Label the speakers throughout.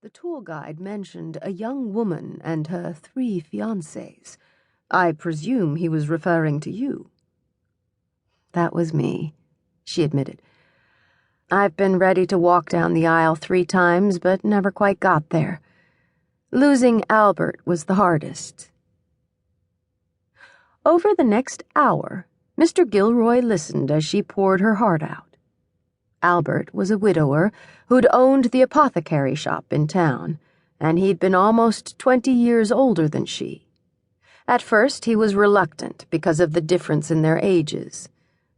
Speaker 1: The tour guide mentioned a young woman and her 3 fiancés. I presume he was referring to you. That was me, she admitted. I've been ready to walk down the aisle 3 times, but never quite got there. Losing Albert was the hardest. Over the next hour, Mr. Gilroy listened as she poured her heart out. Albert was a widower who'd owned the apothecary shop in town, and he'd been almost 20 years older than she. At first, he was reluctant because of the difference in their ages,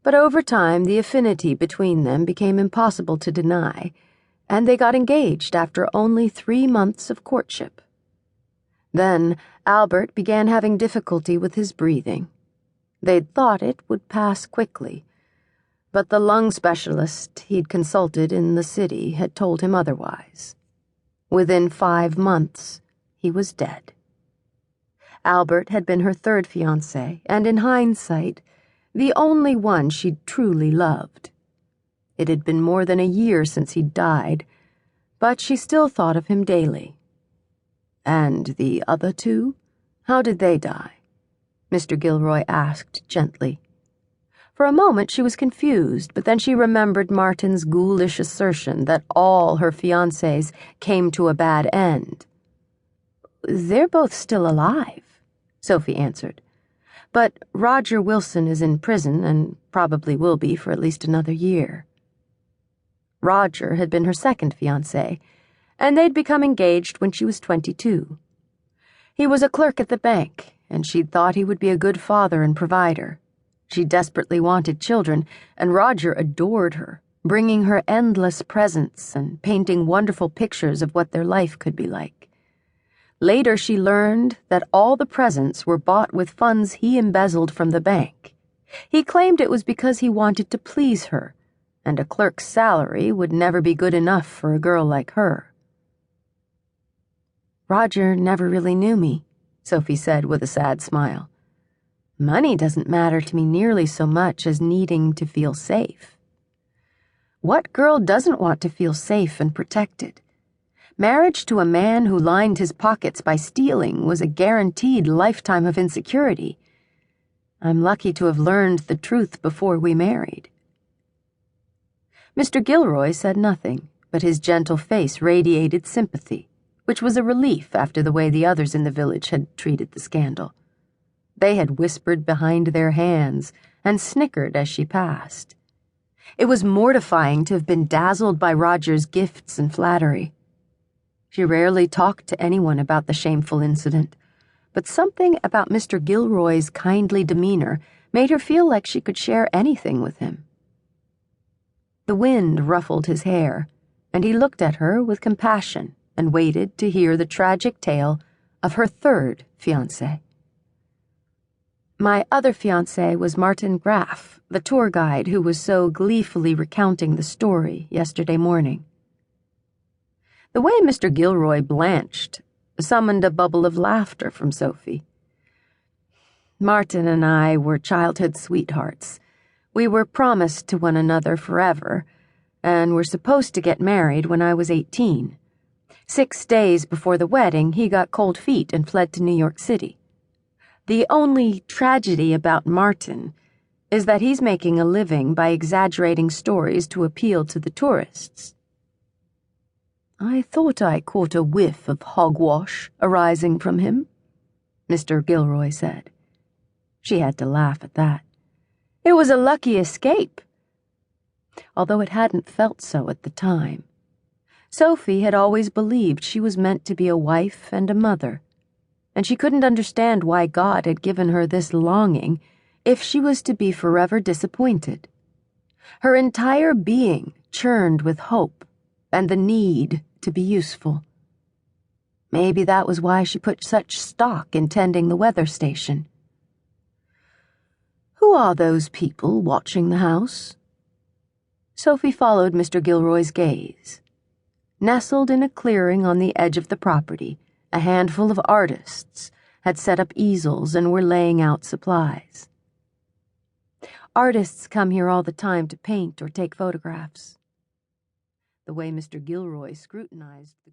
Speaker 1: but over time the affinity between them became impossible to deny, and they got engaged after only 3 months of courtship. Then Albert began having difficulty with his breathing. They'd thought it would pass quickly, but the lung specialist he'd consulted in the city had told him otherwise. Within 5 months, he was dead. Albert had been her 3rd fiancé, and in hindsight, the only one she'd truly loved. It had been more than a year since he'd died, but she still thought of him daily. And the other 2? How did they die? Mr. Gilroy asked gently. For a moment she was confused, but then she remembered Martin's ghoulish assertion that all her fiancés came to a bad end. They're both still alive, Sophie answered. But Roger Wilson is in prison and probably will be for at least another year. Roger had been her 2nd fiancé, and they'd become engaged when she was 22. He was a clerk at the bank, and she'd thought he would be a good father and provider. She desperately wanted children, and Roger adored her, bringing her endless presents and painting wonderful pictures of what their life could be like. Later she learned that all the presents were bought with funds he embezzled from the bank. He claimed it was because he wanted to please her, and a clerk's salary would never be good enough for a girl like her. Roger never really knew me, Sophie said with a sad smile. Money doesn't matter to me nearly so much as needing to feel safe. What girl doesn't want to feel safe and protected? Marriage to a man who lined his pockets by stealing was a guaranteed lifetime of insecurity. I'm lucky to have learned the truth before we married. Mr. Gilroy said nothing, but his gentle face radiated sympathy, which was a relief after the way the others in the village had treated the scandal. They had whispered behind their hands and snickered as she passed. It was mortifying to have been dazzled by Roger's gifts and flattery. She rarely talked to anyone about the shameful incident, but something about Mr. Gilroy's kindly demeanor made her feel like she could share anything with him. The wind ruffled his hair, and he looked at her with compassion and waited to hear the tragic tale of her 3rd fiancé. My other fiancé was Martin Graff, the tour guide who was so gleefully recounting the story yesterday morning. The way Mr. Gilroy blanched summoned a bubble of laughter from Sophie. Martin and I were childhood sweethearts. We were promised to one another forever, and were supposed to get married when I was 18. 6 days before the wedding, he got cold feet and fled to New York City. The only tragedy about Martin is that he's making a living by exaggerating stories to appeal to the tourists. I thought I caught a whiff of hogwash arising from him, Mr. Gilroy said. She had to laugh at that. It was a lucky escape, although it hadn't felt so at the time. Sophie had always believed she was meant to be a wife and a mother, and she couldn't understand why God had given her this longing if she was to be forever disappointed. Her entire being churned with hope and the need to be useful. Maybe that was why she put such stock in tending the weather station. Who are those people watching the house? Sophie followed Mr. Gilroy's gaze. Nestled in a clearing on the edge of the property, a handful of artists had set up easels and were laying out supplies. Artists come here all the time to paint or take photographs. The way Mr. Gilroy scrutinized the